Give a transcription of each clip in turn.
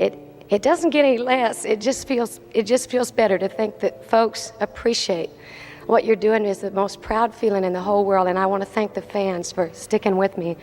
it doesn't get any less. It just feels better to think that folks appreciate what you're doing. Is the most proud feeling in the whole world, and I want to thank the fans for sticking with me.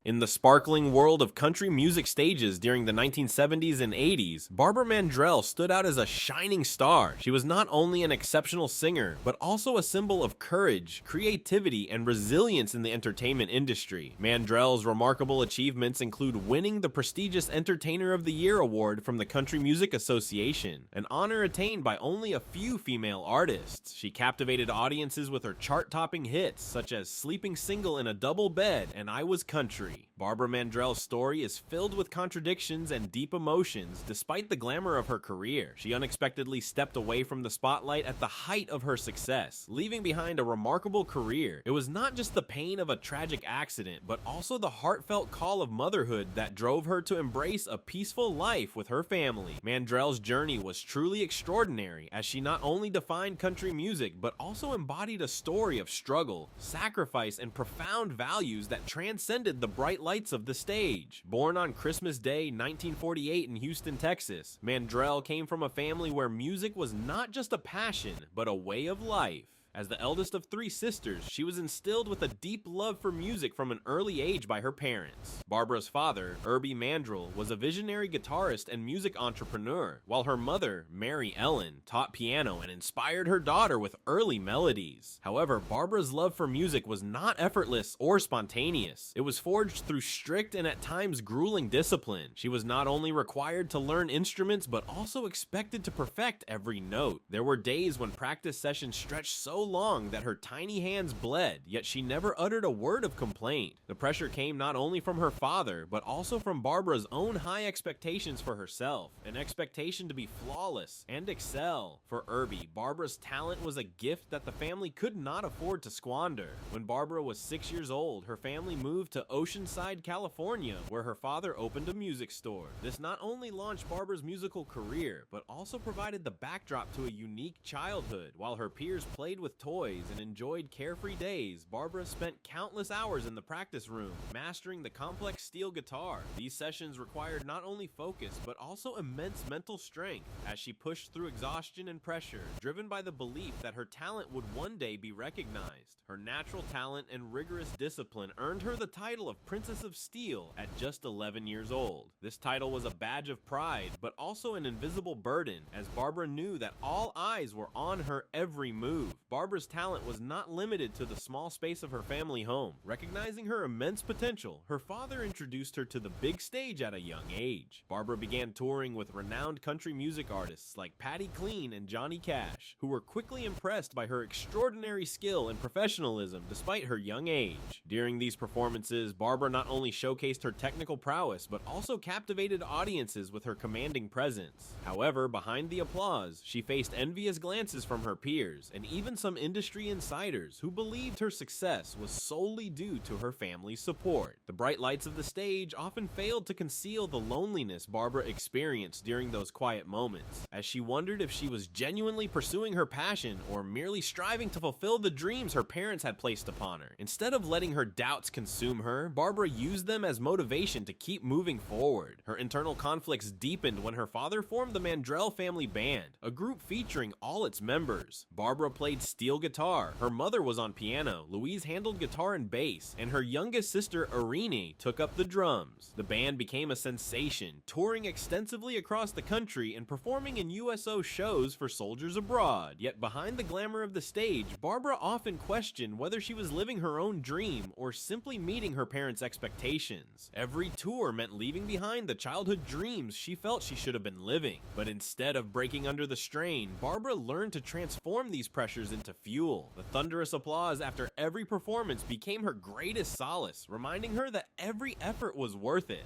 In the sparkling world of country music stages during the 1970s and 80s, Barbara Mandrell stood out as a shining star. She was not only an exceptional singer, but also a symbol of courage, creativity, and resilience in the entertainment industry. Mandrell's remarkable achievements include winning the prestigious Entertainer of the Year award from the Country Music Association, an honor attained by only a few female artists. She captivated audiences with her chart-topping hits, such as Sleeping Single in a Double Bed and I Was Country. Barbara Mandrell's story is filled with contradictions and deep emotions. Despite the glamour of her career, she unexpectedly stepped away from the spotlight at the height of her success, leaving behind a remarkable career. It was not just the pain of a tragic accident, but also the heartfelt call of motherhood that drove her to embrace a peaceful life with her family. Mandrell's journey was truly extraordinary, as she not only defined country music, but also embodied a story of struggle, sacrifice, and profound values that transcended the bright lights of the stage. Born on Christmas Day 1948 in Houston, Texas, Mandrell came from a family where music was not just a passion, but a way of life. As the eldest of three sisters, she was instilled with a deep love for music from an early age by her parents. Barbara's father, Barbara Mandrell, was a visionary guitarist and music entrepreneur, while her mother, Mary Ellen, taught piano and inspired her daughter with early melodies. However, Barbara's love for music was not effortless or spontaneous. It was forged through strict and at times grueling discipline. She was not only required to learn instruments, but also expected to perfect every note. There were days when practice sessions stretched so long that her tiny hands bled, yet she never uttered a word of complaint. The pressure came not only from her father, but also from Barbara's own high expectations for herself, an expectation to be flawless and excel. For Irby, Barbara's talent was a gift that the family could not afford to squander. When Barbara was 6 years old, her family moved to Oceanside, California, where her father opened a music store. This not only launched Barbara's musical career, but also provided the backdrop to a unique childhood. While her peers played with toys and enjoyed carefree days, Barbara spent countless hours in the practice room, mastering the complex steel guitar. These sessions required not only focus, but also immense mental strength, as she pushed through exhaustion and pressure, driven by the belief that her talent would one day be recognized. Her natural talent and rigorous discipline earned her the title of Princess of Steel at just 11 years old. This title was a badge of pride, but also an invisible burden, as Barbara knew that all eyes were on her every move. Barbara's talent was not limited to the small space of her family home. Recognizing her immense potential, her father introduced her to the big stage at a young age. Barbara began touring with renowned country music artists like Patti Cline and Johnny Cash, who were quickly impressed by her extraordinary skill and professionalism despite her young age. During these performances, Barbara not only showcased her technical prowess, but also captivated audiences with her commanding presence. However, behind the applause, she faced envious glances from her peers, and even some industry insiders who believed her success was solely due to her family's support. The bright lights of the stage often failed to conceal the loneliness Barbara experienced during those quiet moments, as she wondered if she was genuinely pursuing her passion or merely striving to fulfill the dreams her parents had placed upon her. Instead of letting her doubts consume her, Barbara used them as motivation to keep moving forward. Her internal conflicts deepened when her father formed the Mandrell family band, a group featuring all its members. Barbara played steel guitar, her mother was on piano, Louise handled guitar and bass, and her youngest sister Irene took up the drums. The band became a sensation, touring extensively across the country and performing in USO shows for soldiers abroad. Yet behind the glamour of the stage, Barbara often questioned whether she was living her own dream or simply meeting her parents' expectations. Every tour meant leaving behind the childhood dreams she felt she should have been living. But instead of breaking under the strain, Barbara learned to transform these pressures into fuel. The thunderous applause after every performance became her greatest solace, reminding her that every effort was worth it.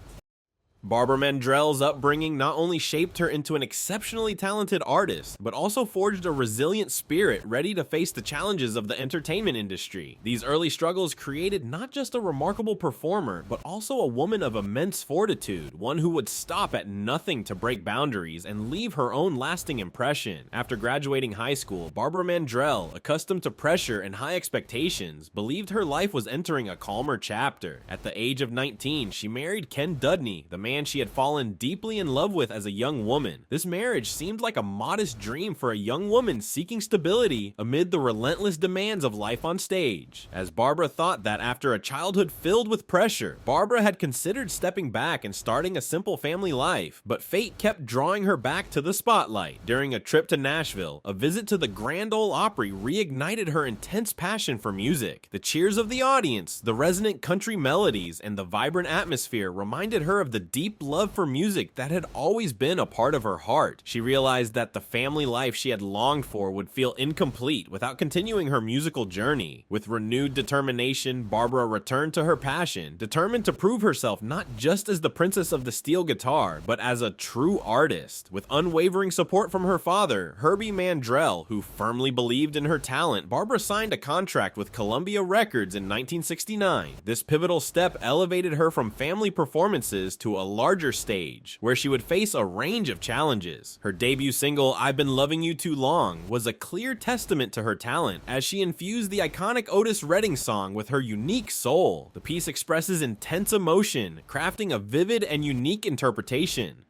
Barbara Mandrell's upbringing not only shaped her into an exceptionally talented artist, but also forged a resilient spirit ready to face the challenges of the entertainment industry. These early struggles created not just a remarkable performer, but also a woman of immense fortitude, one who would stop at nothing to break boundaries and leave her own lasting impression. After graduating high school, Barbara Mandrell, accustomed to pressure and high expectations, believed her life was entering a calmer chapter. At the age of 19, she married Ken Dudney, the man man she had fallen deeply in love with as a young woman. This marriage seemed like a modest dream for a young woman seeking stability amid the relentless demands of life on stage. As Barbara thought that after a childhood filled with pressure, Barbara had considered stepping back and starting a simple family life, but fate kept drawing her back to the spotlight. During a trip to Nashville, a visit to the Grand Ole Opry reignited her intense passion for music. The cheers of the audience, the resonant country melodies, and the vibrant atmosphere reminded her of the deep love for music that had always been a part of her heart. She realized that the family life she had longed for would feel incomplete without continuing her musical journey. With renewed determination, Barbara returned to her passion, determined to prove herself not just as the princess of the steel guitar, but as a true artist. With unwavering support from her father, Herbie Mandrell, who firmly believed in her talent, Barbara signed a contract with Columbia Records in 1969. This pivotal step elevated her from family performances to a larger stage, where she would face a range of challenges. Her debut single, I've Been Loving You Too Long, was a clear testament to her talent, as she infused the iconic Otis Redding song with her unique soul. The piece expresses intense emotion, crafting a vivid and unique interpretation.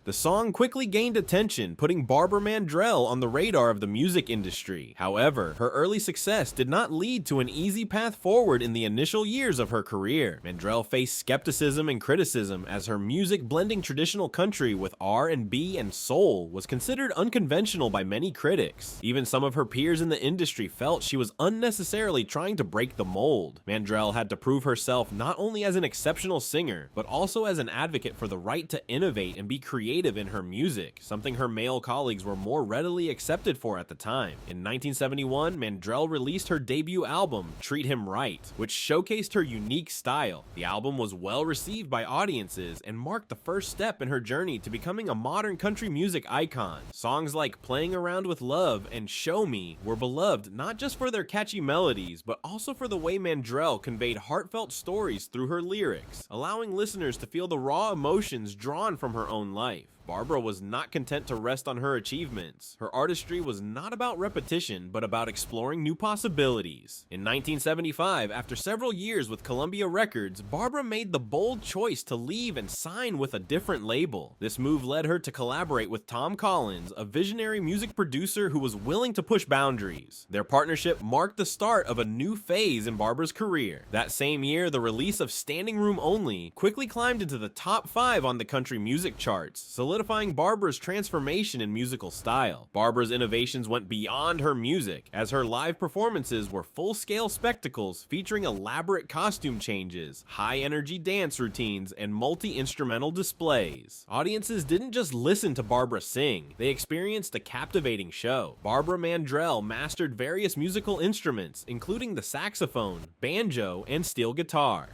The song quickly gained attention, putting Barbara Mandrell on the radar of the music industry. However, her early success did not lead to an easy path forward in the initial years of her career. Mandrell faced skepticism and criticism as her music, blending traditional country with R&B and soul, was considered unconventional by many critics. Even some of her peers in the industry felt she was unnecessarily trying to break the mold. Mandrell had to prove herself not only as an exceptional singer, but also as an advocate for the right to innovate and be creative in her music, something her male colleagues were more readily accepted for at the time. In 1971, Mandrell released her debut album, Treat Him Right, which showcased her unique style. The album was well received by audiences and marked the first step in her journey to becoming a modern country music icon. Songs like Playing Around with Love and Show Me were beloved not just for their catchy melodies, but also for the way Mandrell conveyed heartfelt stories through her lyrics, allowing listeners to feel the raw emotions drawn from her own life. Barbara was not content to rest on her achievements. Her artistry was not about repetition, but about exploring new possibilities. In 1975, after several years with Columbia Records, Barbara made the bold choice to leave and sign with a different label. This move led her to collaborate with Tom Collins, a visionary music producer who was willing to push boundaries. Their partnership marked the start of a new phase in Barbara's career. That same year, the release of Standing Room Only quickly climbed into the top 5 on the country music charts, solidifying Barbara's transformation in musical style. Barbara's innovations went beyond her music, as her live performances were full-scale spectacles featuring elaborate costume changes, high-energy dance routines, and multi-instrumental displays. Audiences didn't just listen to Barbara sing, they experienced a captivating show. Barbara Mandrell mastered various musical instruments, including the saxophone, banjo, and steel guitar.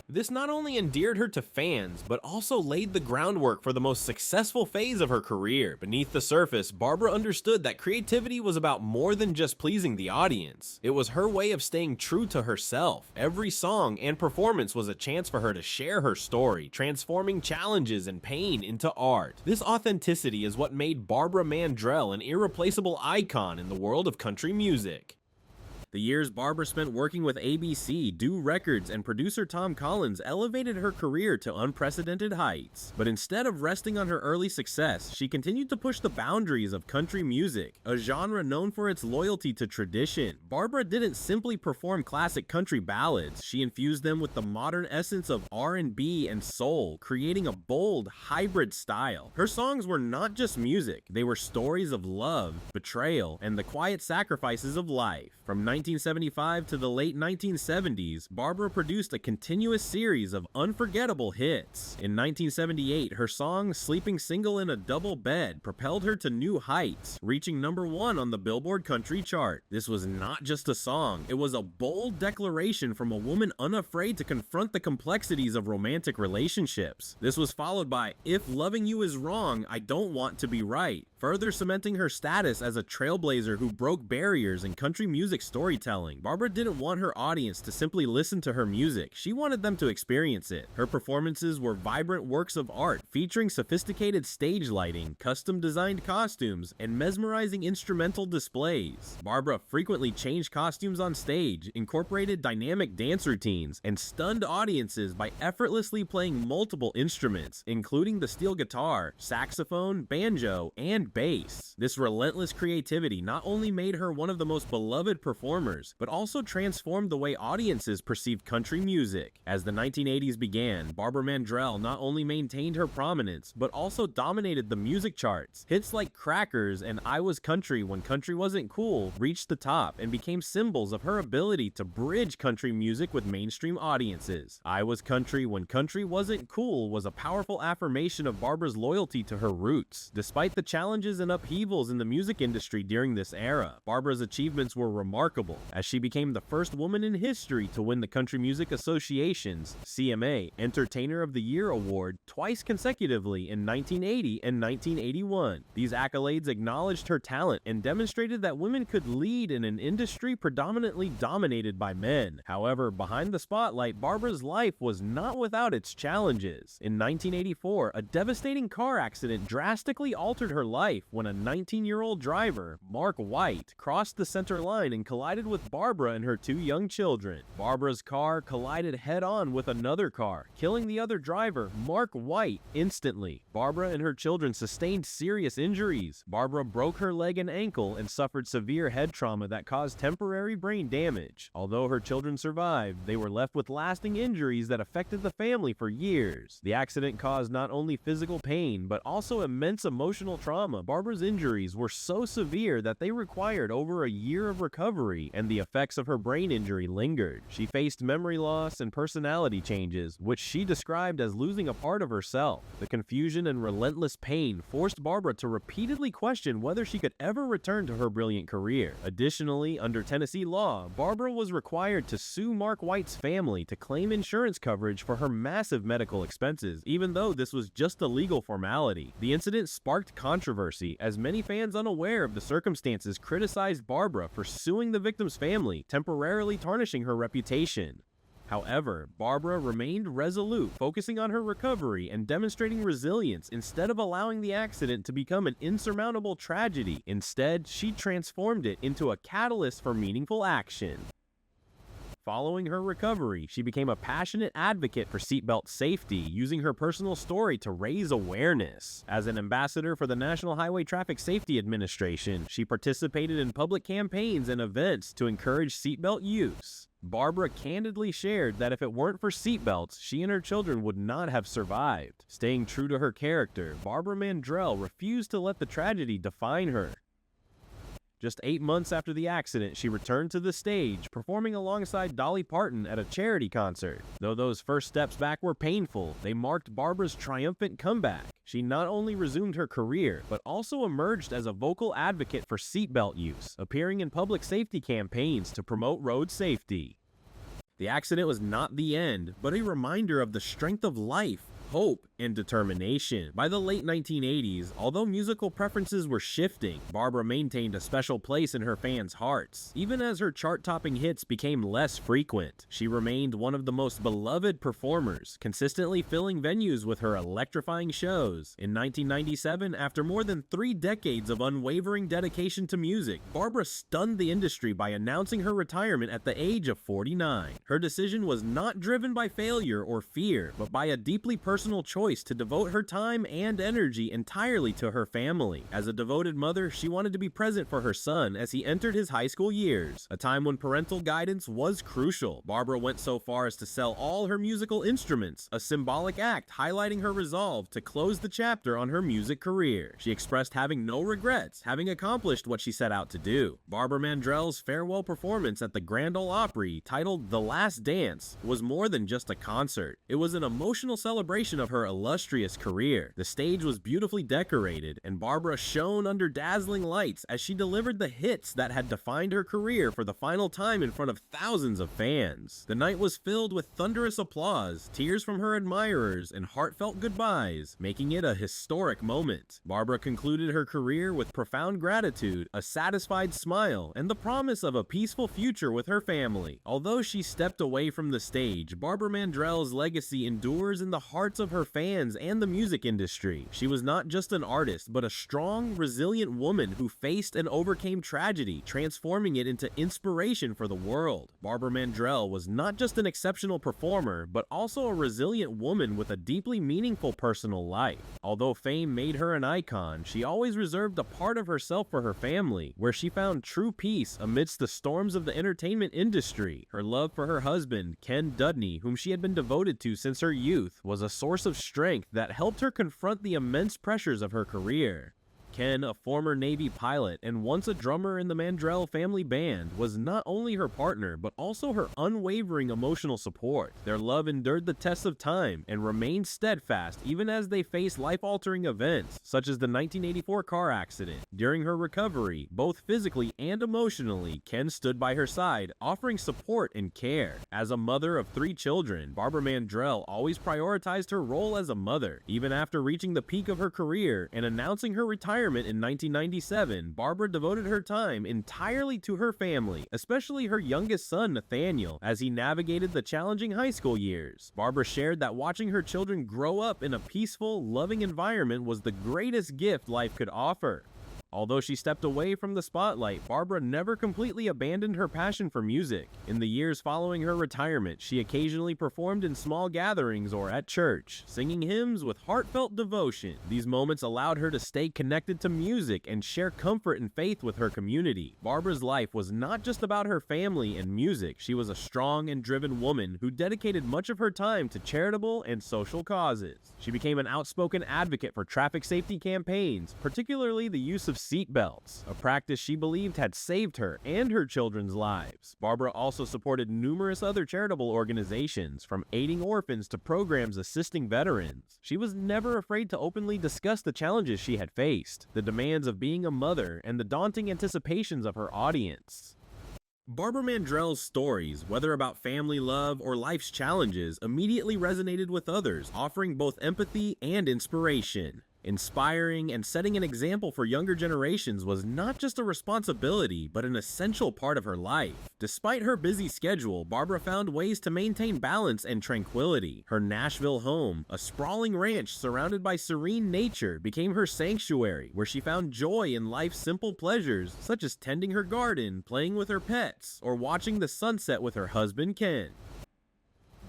This not only endeared her to fans, but also laid the groundwork for the most successful phase of her career. Beneath the surface, Barbara understood that creativity was about more than just pleasing the audience. It was her way of staying true to herself. Every song and performance was a chance for her to share her story, transforming challenges and pain into art. This authenticity is what made Barbara Mandrell an irreplaceable icon in the world of country music. The years Barbara spent working with ABC, Do Records, and producer Tom Collins elevated her career to unprecedented heights. But instead of resting on her early success, she continued to push the boundaries of country music, a genre known for its loyalty to tradition. Barbara didn't simply perform classic country ballads, she infused them with the modern essence of R&B and soul, creating a bold, hybrid style. Her songs were not just music, they were stories of love, betrayal, and the quiet sacrifices of life. From 1975 to the late 1970s, Barbara produced a continuous series of unforgettable hits. In 1978, her song Sleeping Single in a Double Bed propelled her to new heights, reaching #1 on the Billboard Country chart. This was not just a song, it was a bold declaration from a woman unafraid to confront the complexities of romantic relationships. This was followed by If Loving You Is Wrong, I Don't Want to Be Right, further cementing her status as a trailblazer who broke barriers in country music storytelling. storytelling. Barbara didn't want her audience to simply listen to her music. She wanted them to experience it. Her performances were vibrant works of art, featuring sophisticated stage lighting, custom-designed costumes, and mesmerizing instrumental displays. Barbara frequently changed costumes on stage, incorporated dynamic dance routines, and stunned audiences by effortlessly playing multiple instruments, including the steel guitar, saxophone, banjo, and bass. This relentless creativity not only made her one of the most beloved performers, but also transformed the way audiences perceived country music. As the 1980s began, Barbara Mandrell not only maintained her prominence, but also dominated the music charts. Hits like Crackers and I Was Country When Country Wasn't Cool reached the top and became symbols of her ability to bridge country music with mainstream audiences. I Was Country When Country Wasn't Cool was a powerful affirmation of Barbara's loyalty to her roots. Despite the challenges and upheavals in the music industry during this era, Barbara's achievements were remarkable, as she became the first woman in history to win the Country Music Association's CMA Entertainer of the Year award twice consecutively in 1980 and 1981. These accolades acknowledged her talent and demonstrated that women could lead in an industry predominantly dominated by men. However, behind the spotlight, Barbara's life was not without its challenges. In 1984, a devastating car accident drastically altered her life when a 19-year-old driver, Mark White, crossed the center line and collided with Barbara and her two young children. Barbara's car collided head-on with another car, killing the other driver, Mark White, instantly. Barbara and her children sustained serious injuries. Barbara broke her leg and ankle and suffered severe head trauma that caused temporary brain damage. Although her children survived, they were left with lasting injuries that affected the family for years. The accident caused not only physical pain, but also immense emotional trauma. Barbara's injuries were so severe that they required over a year of recovery, and the effects of her brain injury lingered. She faced memory loss and personality changes, which she described as losing a part of herself. The confusion and relentless pain forced Barbara to repeatedly question whether she could ever return to her brilliant career. Additionally, under Tennessee law, Barbara was required to sue Mark White's family to claim insurance coverage for her massive medical expenses, even though this was just a legal formality. The incident sparked controversy, as many fans unaware of the circumstances criticized Barbara for suing the victim's family, temporarily tarnishing her reputation. However, Barbara remained resolute, focusing on her recovery and demonstrating resilience instead of allowing the accident to become an insurmountable tragedy. Instead, she transformed it into a catalyst for meaningful action. Following her recovery, she became a passionate advocate for seatbelt safety, using her personal story to raise awareness. As an ambassador for the National Highway Traffic Safety Administration, she participated in public campaigns and events to encourage seatbelt use. Barbara candidly shared that if it weren't for seatbelts, she and her children would not have survived. Staying true to her character, Barbara Mandrell refused to let the tragedy define her. Just 8 months after the accident, she returned to the stage, performing alongside Dolly Parton at a charity concert. Though those first steps back were painful, they marked Barbara's triumphant comeback. She not only resumed her career, but also emerged as a vocal advocate for seatbelt use, appearing in public safety campaigns to promote road safety. The accident was not the end, but a reminder of the strength of life, hope, and determination. By the late 1980s, although musical preferences were shifting, Barbara maintained a special place in her fans' hearts. Even as her chart-topping hits became less frequent, she remained one of the most beloved performers, consistently filling venues with her electrifying shows. In 1997, after more than 3 decades of unwavering dedication to music, Barbara stunned the industry by announcing her retirement at the age of 49. Her decision was not driven by failure or fear, but by a deeply personal choice to devote her time and energy entirely to her family. As a devoted mother, she wanted to be present for her son as he entered his high school years, a time when parental guidance was crucial. Barbara went so far as to sell all her musical instruments, a symbolic act highlighting her resolve to close the chapter on her music career. She expressed having no regrets, having accomplished what she set out to do. Barbara Mandrell's farewell performance at the Grand Ole Opry, titled The Last Dance, was more than just a concert. It was an emotional celebration of her illustrious career. The stage was beautifully decorated, and Barbara shone under dazzling lights as she delivered the hits that had defined her career for the final time in front of thousands of fans. The night was filled with thunderous applause, tears from her admirers, and heartfelt goodbyes, making it a historic moment. Barbara concluded her career with profound gratitude, a satisfied smile, and the promise of a peaceful future with her family. Although she stepped away from the stage, Barbara Mandrell's legacy endures in the hearts of her fans and the music industry. She was not just an artist, but a strong, resilient woman who faced and overcame tragedy, transforming it into inspiration for the world. Barbara Mandrell was not just an exceptional performer, but also a resilient woman with a deeply meaningful personal life. Although fame made her an icon, she always reserved a part of herself for her family, where she found true peace amidst the storms of the entertainment industry. Her love for her husband, Ken Dudney, whom she had been devoted to since her youth, was a source of strength that helped her confront the immense pressures of her career. Ken, a former Navy pilot and once a drummer in the Mandrell family band, was not only her partner, but also her unwavering emotional support. Their love endured the test of time and remained steadfast even as they faced life-altering events, such as the 1984 car accident. During her recovery, both physically and emotionally, Ken stood by her side, offering support and care. As a mother of 3 children, Barbara Mandrell always prioritized her role as a mother. Even after reaching the peak of her career and announcing her retirement in 1997, Barbara devoted her time entirely to her family, especially her youngest son, Nathaniel, as he navigated the challenging high school years. Barbara shared that watching her children grow up in a peaceful, loving environment was the greatest gift life could offer. Although she stepped away from the spotlight, Barbara never completely abandoned her passion for music. In the years following her retirement, she occasionally performed in small gatherings or at church, singing hymns with heartfelt devotion. These moments allowed her to stay connected to music and share comfort and faith with her community. Barbara's life was not just about her family and music. She was a strong and driven woman who dedicated much of her time to charitable and social causes. She became an outspoken advocate for traffic safety campaigns, particularly the use of seatbelts, a practice she believed had saved her and her children's lives. Barbara also supported numerous other charitable organizations, from aiding orphans to programs assisting veterans. She was never afraid to openly discuss the challenges she had faced, the demands of being a mother, and the daunting anticipations of her audience. Barbara Mandrell's stories, whether about family love or life's challenges, immediately resonated with others, offering both empathy and inspiration. Inspiring and setting an example for younger generations was not just a responsibility, but an essential part of her life. Despite her busy schedule, Barbara found ways to maintain balance and tranquility. Her Nashville home, a sprawling ranch surrounded by serene nature, became her sanctuary, where she found joy in life's simple pleasures, such as tending her garden, playing with her pets, or watching the sunset with her husband, Ken.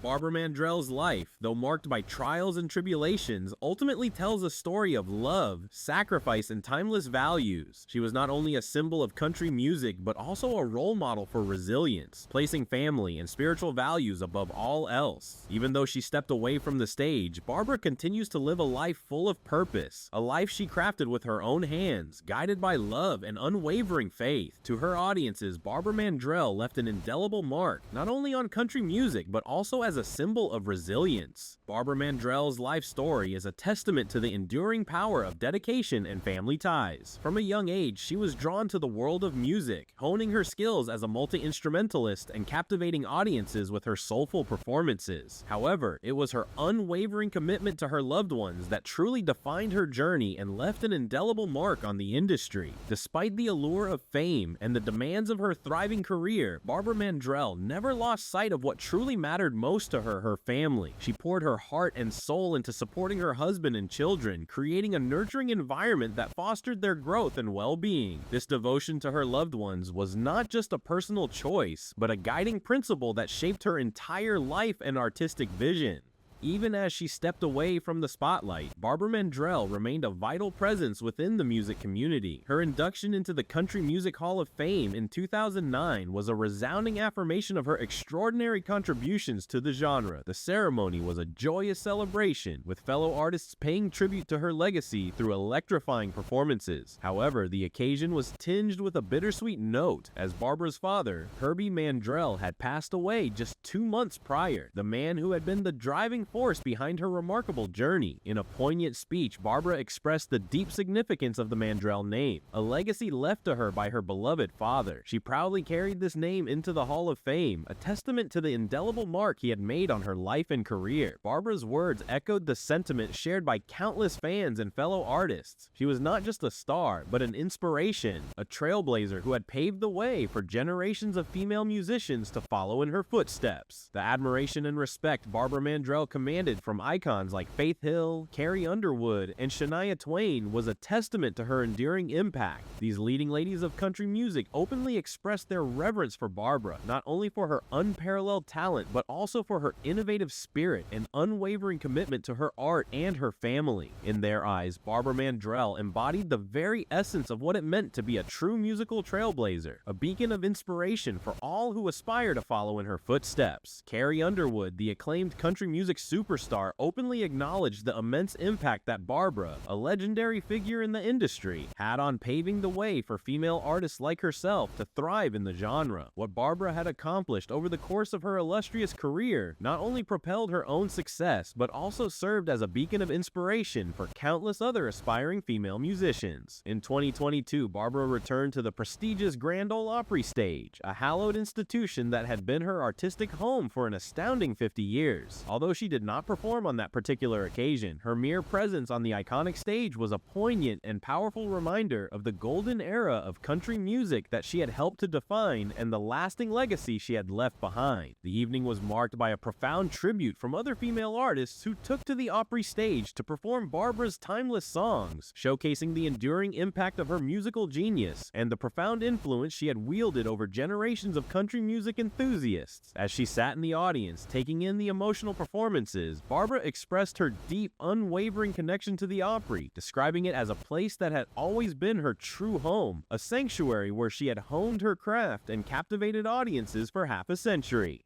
Barbara Mandrell's life, though marked by trials and tribulations, ultimately tells a story of love, sacrifice, and timeless values. She was not only a symbol of country music, but also a role model for resilience, placing family and spiritual values above all else. Even though she stepped away from the stage, Barbara continues to live a life full of purpose, a life she crafted with her own hands, guided by love and unwavering faith. To her audiences, Barbara Mandrell left an indelible mark, not only on country music, but also as a symbol of resilience. Barbara Mandrell's life story is a testament to the enduring power of dedication and family ties. From a young age, she was drawn to the world of music, honing her skills as a multi-instrumentalist and captivating audiences with her soulful performances. However, it was her unwavering commitment to her loved ones that truly defined her journey and left an indelible mark on the industry. Despite the allure of fame and the demands of her thriving career, Barbara Mandrell never lost sight of what truly mattered most to her family. She poured her heart and soul into supporting her husband and children, creating a nurturing environment that fostered their growth and well-being. This devotion to her loved ones was not just a personal choice, but a guiding principle that shaped her entire life and artistic vision. Even as she stepped away from the spotlight, Barbara Mandrell remained a vital presence within the music community. Her induction into the Country Music Hall of Fame in 2009 was a resounding affirmation of her extraordinary contributions to the genre. The ceremony was a joyous celebration, with fellow artists paying tribute to her legacy through electrifying performances. However, the occasion was tinged with a bittersweet note, as Barbara's father, Herbie Mandrell, had passed away just 2 months prior. The man who had been the driving force behind her remarkable journey. In a poignant speech, Barbara expressed the deep significance of the Mandrell name, a legacy left to her by her beloved father. She proudly carried this name into the Hall of Fame, a testament to the indelible mark he had made on her life and career. Barbara's words echoed the sentiment shared by countless fans and fellow artists. She was not just a star, but an inspiration, a trailblazer who had paved the way for generations of female musicians to follow in her footsteps. The admiration and respect Barbara Mandrell commanded from icons like Faith Hill, Carrie Underwood, and Shania Twain was a testament to her enduring impact. These leading ladies of country music openly expressed their reverence for Barbara, not only for her unparalleled talent, but also for her innovative spirit and unwavering commitment to her art and her family. In their eyes, Barbara Mandrell embodied the very essence of what it meant to be a true musical trailblazer, a beacon of inspiration for all who aspire to follow in her footsteps. Carrie Underwood, the acclaimed country music superstar, openly acknowledged the immense impact that Barbara, a legendary figure in the industry, had on paving the way for female artists like herself to thrive in the genre. What Barbara had accomplished over the course of her illustrious career not only propelled her own success, but also served as a beacon of inspiration for countless other aspiring female musicians. In 2022, Barbara returned to the prestigious Grand Ole Opry stage, a hallowed institution that had been her artistic home for an astounding 50 years. Although she did not perform on that particular occasion, her mere presence on the iconic stage was a poignant and powerful reminder of the golden era of country music that she had helped to define and the lasting legacy she had left behind. The evening was marked by a profound tribute from other female artists who took to the Opry stage to perform Barbara's timeless songs, showcasing the enduring impact of her musical genius and the profound influence she had wielded over generations of country music enthusiasts. As she sat in the audience, taking in the emotional performances, Barbara expressed her deep, unwavering connection to the Opry, describing it as a place that had always been her true home, a sanctuary where she had honed her craft and captivated audiences for half a century.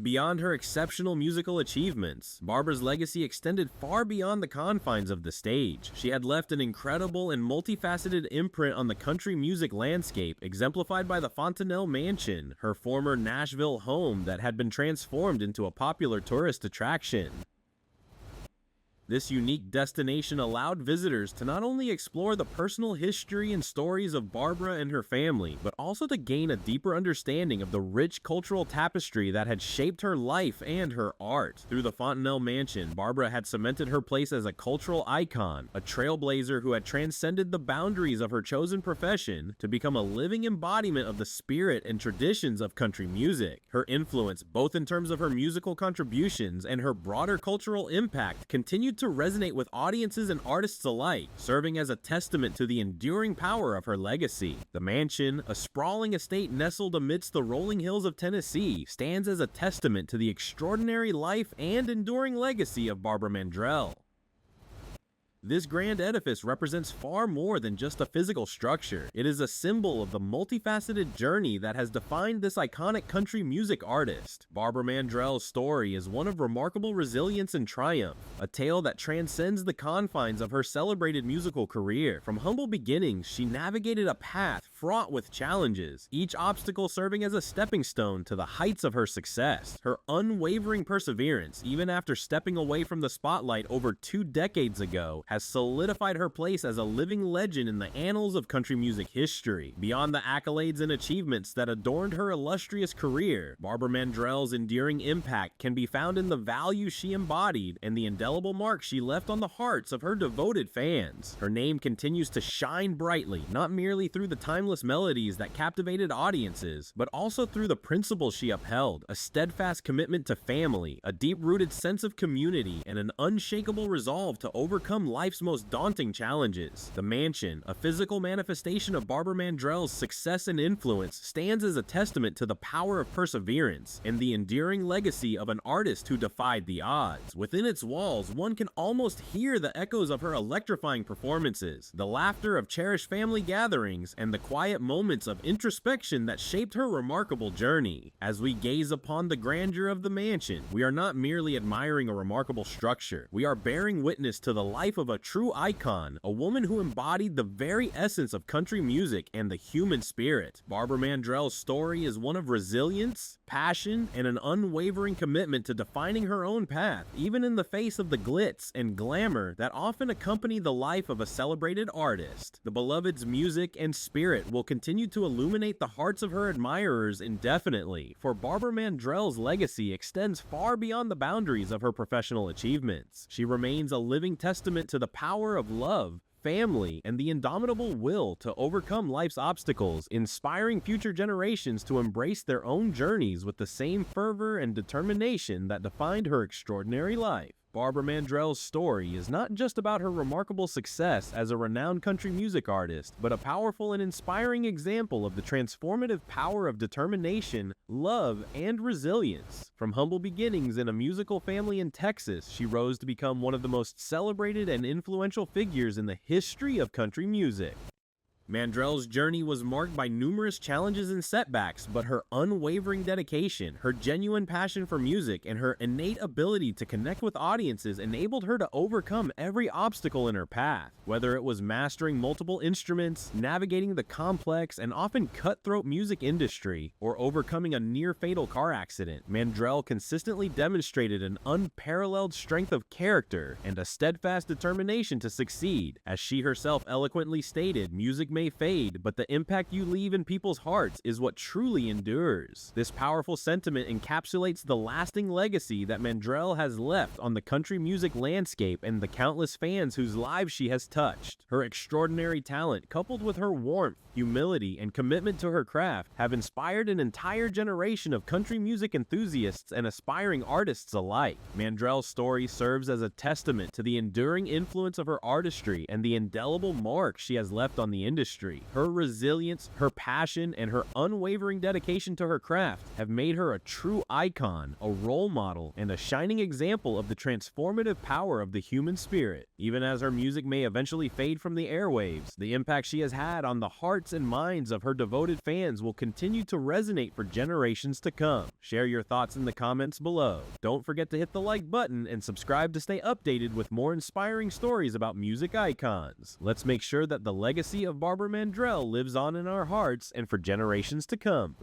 Beyond her exceptional musical achievements, Barbara's legacy extended far beyond the confines of the stage. She had left an incredible and multifaceted imprint on the country music landscape, exemplified by the Fontanelle Mansion, her former Nashville home that had been transformed into a popular tourist attraction. This unique destination allowed visitors to not only explore the personal history and stories of Barbara and her family, but also to gain a deeper understanding of the rich cultural tapestry that had shaped her life and her art. Through the Fontanelle Mansion, Barbara had cemented her place as a cultural icon, a trailblazer who had transcended the boundaries of her chosen profession to become a living embodiment of the spirit and traditions of country music. Her influence, both in terms of her musical contributions and her broader cultural impact, continued to resonate with audiences and artists alike, serving as a testament to the enduring power of her legacy. The mansion, a sprawling estate nestled amidst the rolling hills of Tennessee, stands as a testament to the extraordinary life and enduring legacy of Barbara Mandrell. This grand edifice represents far more than just a physical structure. It is a symbol of the multifaceted journey that has defined this iconic country music artist. Barbara Mandrell's story is one of remarkable resilience and triumph, a tale that transcends the confines of her celebrated musical career. From humble beginnings, she navigated a path fraught with challenges, each obstacle serving as a stepping stone to the heights of her success. Her unwavering perseverance, even after stepping away from the spotlight over 2 decades ago, has solidified her place as a living legend in the annals of country music history. Beyond the accolades and achievements that adorned her illustrious career, Barbara Mandrell's enduring impact can be found in the values she embodied and the indelible mark she left on the hearts of her devoted fans. Her name continues to shine brightly, not merely through the timeless melodies that captivated audiences, but also through the principles she upheld, a steadfast commitment to family, a deep-rooted sense of community, and an unshakable resolve to overcome life's most daunting challenges. The mansion, a physical manifestation of Barbara Mandrell's success and influence, stands as a testament to the power of perseverance and the enduring legacy of an artist who defied the odds. Within its walls, one can almost hear the echoes of her electrifying performances, the laughter of cherished family gatherings, and the quiet moments of introspection that shaped her remarkable journey. As we gaze upon the grandeur of the mansion, we are not merely admiring a remarkable structure, we are bearing witness to the life of a true icon, a woman who embodied the very essence of country music and the human spirit. Barbara Mandrell's story is one of resilience, passion, and an unwavering commitment to defining her own path, even in the face of the glitz and glamour that often accompany the life of a celebrated artist. The beloved's music and spirit will continue to illuminate the hearts of her admirers indefinitely, for Barbara Mandrell's legacy extends far beyond the boundaries of her professional achievements. She remains a living testament to the power of love, family, and the indomitable will to overcome life's obstacles, inspiring future generations to embrace their own journeys with the same fervor and determination that defined her extraordinary life. Barbara Mandrell's story is not just about her remarkable success as a renowned country music artist, but a powerful and inspiring example of the transformative power of determination, love, and resilience. From humble beginnings in a musical family in Texas, she rose to become one of the most celebrated and influential figures in the history of country music. Mandrell's journey was marked by numerous challenges and setbacks, but her unwavering dedication, her genuine passion for music, and her innate ability to connect with audiences enabled her to overcome every obstacle in her path. Whether it was mastering multiple instruments, navigating the complex and often cutthroat music industry, or overcoming a near-fatal car accident, Mandrell consistently demonstrated an unparalleled strength of character and a steadfast determination to succeed. As she herself eloquently stated, music may fade, but the impact you leave in people's hearts is what truly endures. This powerful sentiment encapsulates the lasting legacy that Mandrell has left on the country music landscape and the countless fans whose lives she has touched. Her extraordinary talent, coupled with her warmth, humility, and commitment to her craft, have inspired an entire generation of country music enthusiasts and aspiring artists alike. Mandrell's story serves as a testament to the enduring influence of her artistry and the indelible mark she has left on the industry. Her resilience, her passion, and her unwavering dedication to her craft have made her a true icon, a role model, and a shining example of the transformative power of the human spirit. Even as her music may eventually fade from the airwaves, the impact she has had on the hearts and minds of her devoted fans will continue to resonate for generations to come. Share your thoughts in the comments below. Don't forget to hit the like button and subscribe to stay updated with more inspiring stories about music icons. Let's make sure that the legacy of Barbara Mandrell lives on in our hearts and for generations to come.